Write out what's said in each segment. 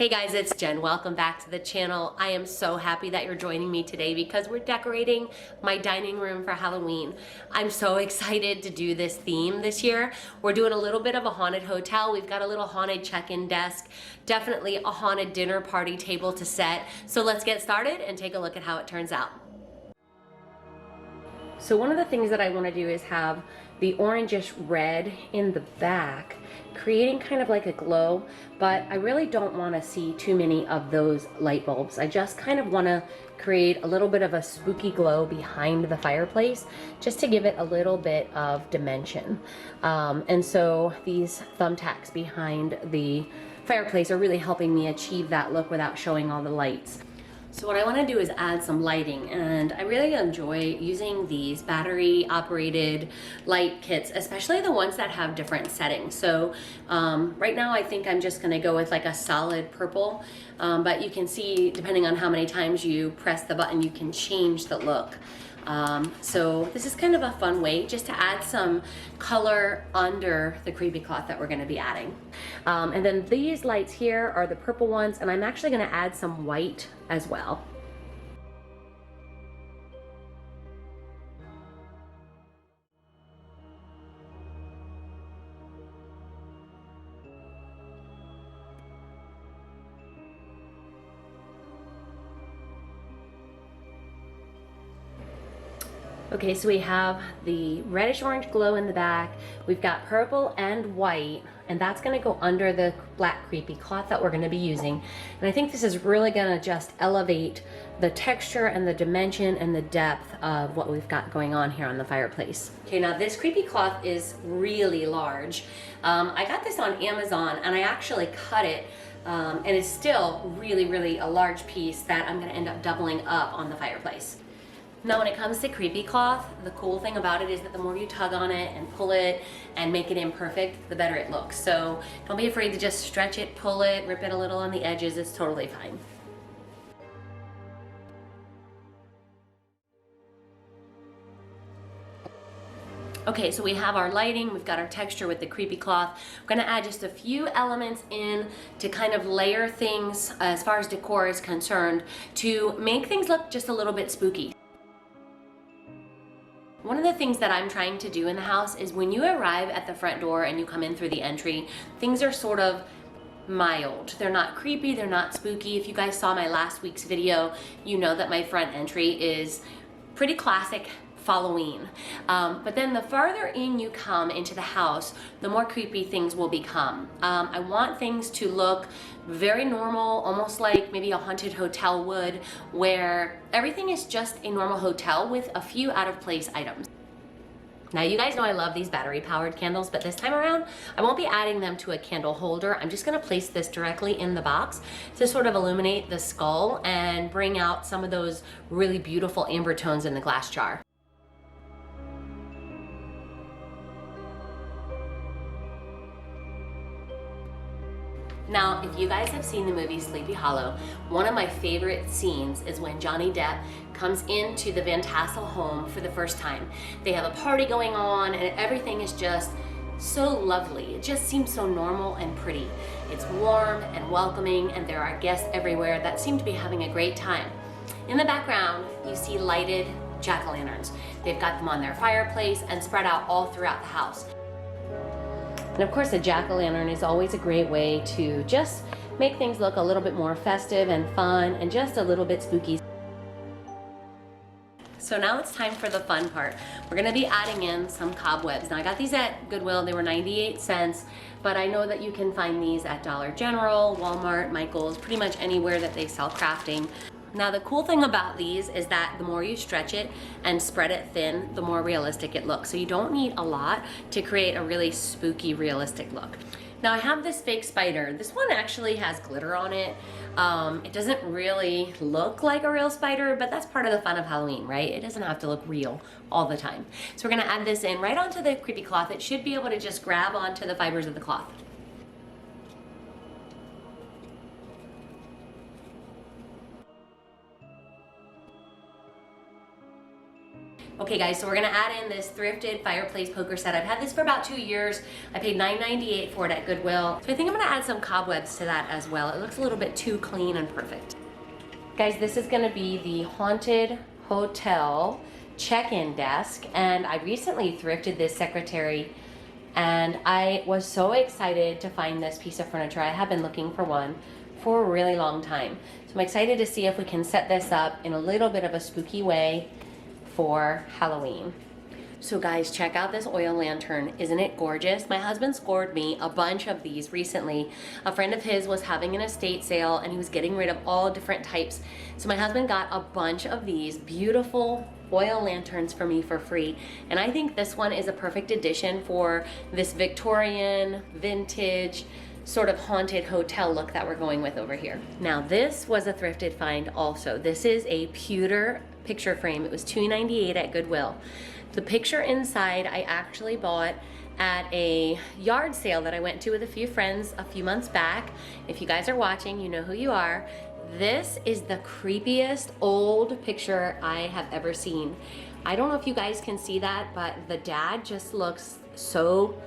Hey guys, it's Jen. Welcome back to the channel. I am so happy that you're joining me today because we're decorating my dining room for Halloween. I'm so excited to do this theme this year. We're doing a little bit of a haunted hotel. We've got a little haunted check-in desk, definitely a haunted dinner party table to set. So let's get started and take a look at how it turns out. So one of the things that I want to do is have the orangish red in the back, creating kind of like a glow, but I really don't want to see too many of those light bulbs. I just kind of want to create a little bit of a spooky glow behind the fireplace, just to give it a little bit of dimension. And so these thumbtacks behind the fireplace are really helping me achieve that look without showing all the lights. So what I want to do is add some lighting, and I really enjoy using these battery operated light kits, especially the ones that have different settings. So right now I think I'm just going to go with like a solid purple, but you can see depending on how many times you press the button you can change the look. So this is kind of a fun way just to add some color under the creepy cloth that we're going to be adding. And then these lights here are the purple ones, and I'm actually going to add some white as well. Okay, so we have the reddish orange glow in the back. We've got purple and white, and that's gonna go under the black creepy cloth that we're gonna be using. And I think this is really gonna just elevate the texture and the dimension and the depth of what we've got going on here on the fireplace. Okay, now this creepy cloth is really large. I got this on Amazon and I actually cut it, and it's still really a large piece that I'm gonna end up doubling up on the fireplace. Now when it comes to creepy cloth, the cool thing about it is that the more you tug on it and pull it and make it imperfect, the better it looks. So don't be afraid to just stretch it, pull it, rip it a little on the edges. It's totally fine. Okay, so we have our lighting, we've got our texture with the creepy cloth. We're gonna add just a few elements in to kind of layer things as far as decor is concerned to make things look just a little bit spooky. One of the things that I'm trying to do in the house is when you arrive at the front door and you come in through the entry, things are sort of mild. They're not creepy, they're not spooky. If you guys saw my last week's video, you know that my front entry is pretty classic Halloween. But then the farther in you come into the house, the more creepy things will become. I want things to look very normal, almost like maybe a haunted hotel would, where everything is just a normal hotel with a few out of place items. Now you guys know I love these battery powered candles, but this time around I won't be adding them to a candle holder. I'm just gonna place this directly in the box to sort of illuminate the skull and bring out some of those really beautiful amber tones in the glass jar. Now, if you guys have seen the movie Sleepy Hollow, one of my favorite scenes is when Johnny Depp comes into the Van Tassel home for the first time. They have a party going on and everything is just so lovely. It just seems so normal and pretty. It's warm and welcoming, and there are guests everywhere that seem to be having a great time. In the background, you see lighted jack-o'-lanterns. They've got them on their fireplace and spread out all throughout the house. And of course, a jack-o'-lantern is always a great way to just make things look a little bit more festive and fun and just a little bit spooky. So now it's time for the fun part. We're gonna be adding in some cobwebs. Now I got these at Goodwill, they were 98 cents, but I know that you can find these at Dollar General, Walmart, Michael's, pretty much anywhere that they sell crafting. Now the cool thing about these is that the more you stretch it and spread it thin, the more realistic it looks. So you don't need a lot to create a really spooky, realistic look. Now I have this fake spider. This one actually has glitter on it. It doesn't really look like a real spider, but that's part of the fun of Halloween, right? It doesn't have to look real all the time. So we're gonna add this in right onto the creepy cloth. It should be able to just grab onto the fibers of the cloth. Okay guys, so we're gonna add in this thrifted fireplace poker set. I've had this for about 2 years. I paid $9.98 for it at Goodwill. So I think I'm gonna add some cobwebs to that as well. It looks a little bit too clean and perfect. Guys, this is gonna be the Haunted Hotel check-in desk, and I recently thrifted this secretary, and I was so excited to find this piece of furniture. I have been looking for one for a really long time. So I'm excited to see if we can set this up in a little bit of a spooky way for Halloween. So guys, check out this oil lantern. Isn't it gorgeous? My husband scored me a bunch of these recently. A friend of his was having an estate sale and he was getting rid of all different types. So my husband got a bunch of these beautiful oil lanterns for me for free. And I think this one is a perfect addition for this Victorian, vintage, sort of haunted hotel look that we're going with over here. Now this was a thrifted find also. This is a pewter picture frame. It was $2.98 at Goodwill. The picture inside I actually bought at a yard sale that I went to with a few friends a few months back. If you guys are watching, you know who you are. This is the creepiest old picture I have ever seen. I don't know if you guys can see that, but the dad just looks so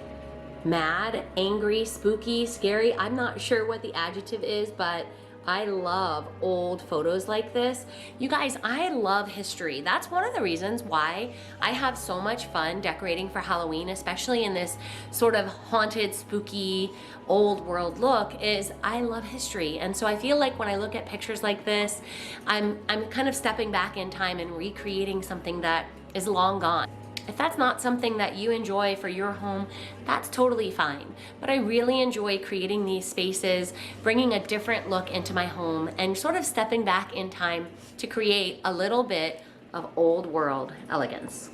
mad, angry, spooky, scary. I'm not sure what the adjective is, but I love old photos like this. You guys, I love history. That's one of the reasons why I have so much fun decorating for Halloween, especially in this sort of haunted, spooky, old world look, is I love history. And so I feel like when I look at pictures like this, I'm kind of stepping back in time and recreating something that is long gone. If that's not something that you enjoy for your home, that's totally fine. But I really enjoy creating these spaces, bringing a different look into my home, and sort of stepping back in time to create a little bit of old world elegance.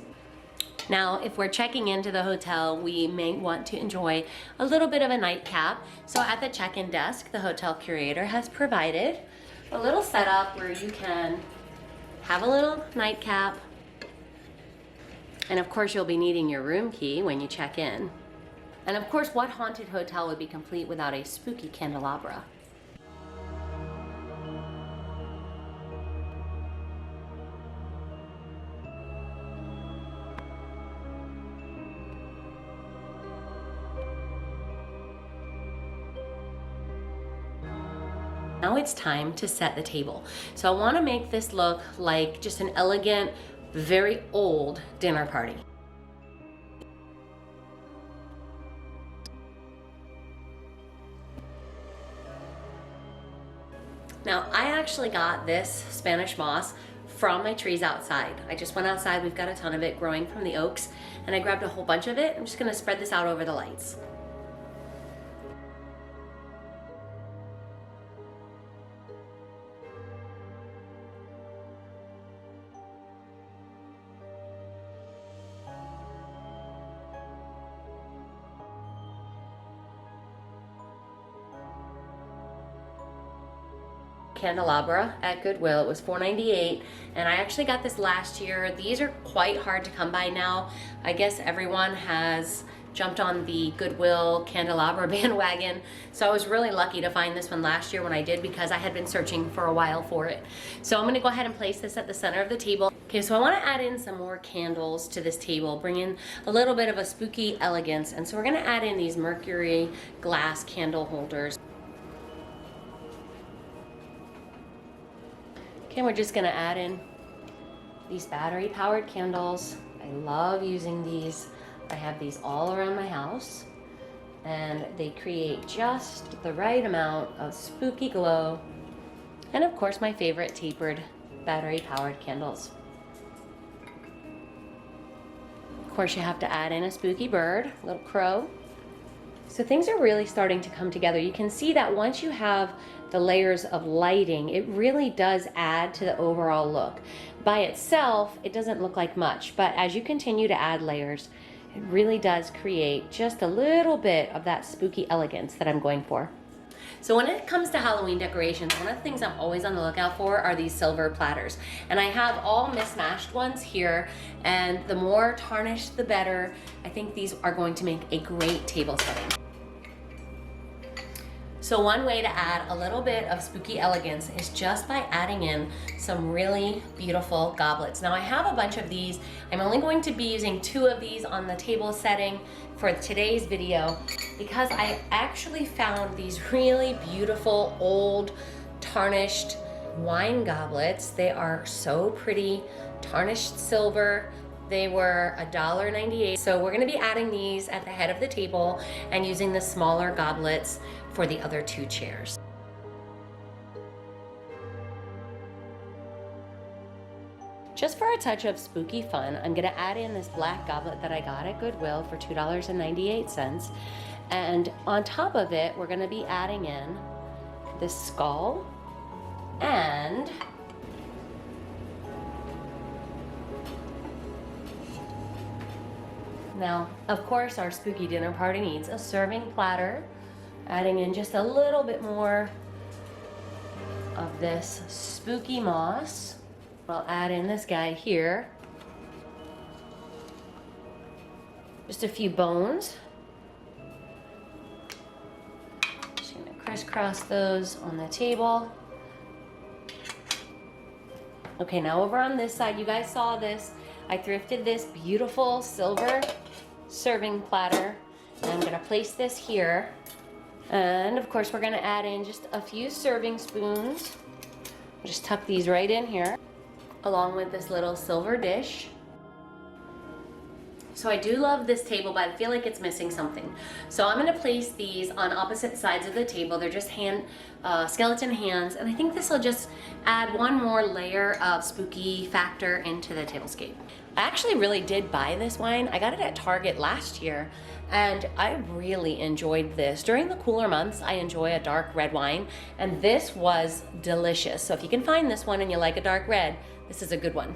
Now, if we're checking into the hotel, we may want to enjoy a little bit of a nightcap. So at the check-in desk, the hotel curator has provided a little setup where you can have a little nightcap. And of course, you'll be needing your room key when you check in. And of course, what haunted hotel would be complete without a spooky candelabra? Now it's time to set the table. So I want to make this look like just an elegant, very old dinner party. Now, I actually got this Spanish moss from my trees outside. I just went outside, we've got a ton of it growing from the oaks, and I grabbed a whole bunch of it. I'm just gonna spread this out over the lights. Candelabra at Goodwill. It was $4.98, and I actually got this last year. These are quite hard to come by now. I guess everyone has jumped on the Goodwill candelabra bandwagon, so I was really lucky to find this one last year when I did, because I had been searching for a while for it. So I'm going to go ahead and place this at the center of the table. Okay, so I want to add in some more candles to this table, bring in a little bit of a spooky elegance, and so we're going to add in these mercury glass candle holders. Okay, we're just gonna add in these battery powered candles. I love using these. I have these all around my house, and they create just the right amount of spooky glow. And of course, my favorite tapered battery powered candles. Of course, you have to add in a spooky bird, a little crow. So things are really starting to come together. You can see that once you have the layers of lighting, it really does add to the overall look. By itself, it doesn't look like much, but as you continue to add layers, it really does create just a little bit of that spooky elegance that I'm going for. So when it comes to Halloween decorations, one of the things I'm always on the lookout for are these silver platters. And I have all mismatched ones here, and the more tarnished, the better. I think these are going to make a great table setting. So one way to add a little bit of spooky elegance is just by adding in some really beautiful goblets. Now I have a bunch of these. I'm only going to be using 2 of these on the table setting for today's video because I actually found these really beautiful old tarnished wine goblets. They are so pretty, tarnished silver. They were $1.98. So we're gonna be adding these at the head of the table and using the smaller goblets for the other 2 chairs. Just for a touch of spooky fun, I'm gonna add in this black goblet that I got at Goodwill for $2.98. And on top of it, we're gonna be adding in this skull and now, of course, our spooky dinner party needs a serving platter, adding in just a little bit more of this spooky moss. I'll add in this guy here. Just a few bones. Just gonna crisscross those on the table. Okay, now over on this side, you guys saw this. I thrifted this beautiful silver serving platter. And I'm gonna place this here. And of course, we're gonna add in just a few serving spoons. Just tuck these right in here, along with this little silver dish. So I do love this table, but I feel like it's missing something. So I'm gonna place these on opposite sides of the table. They're just skeleton hands, and I think this will just add one more layer of spooky factor into the tablescape. I actually really did buy this wine. I got it at Target last year, and I really enjoyed this. During the cooler months, I enjoy a dark red wine, and this was delicious. So if you can find this one and you like a dark red, this is a good one.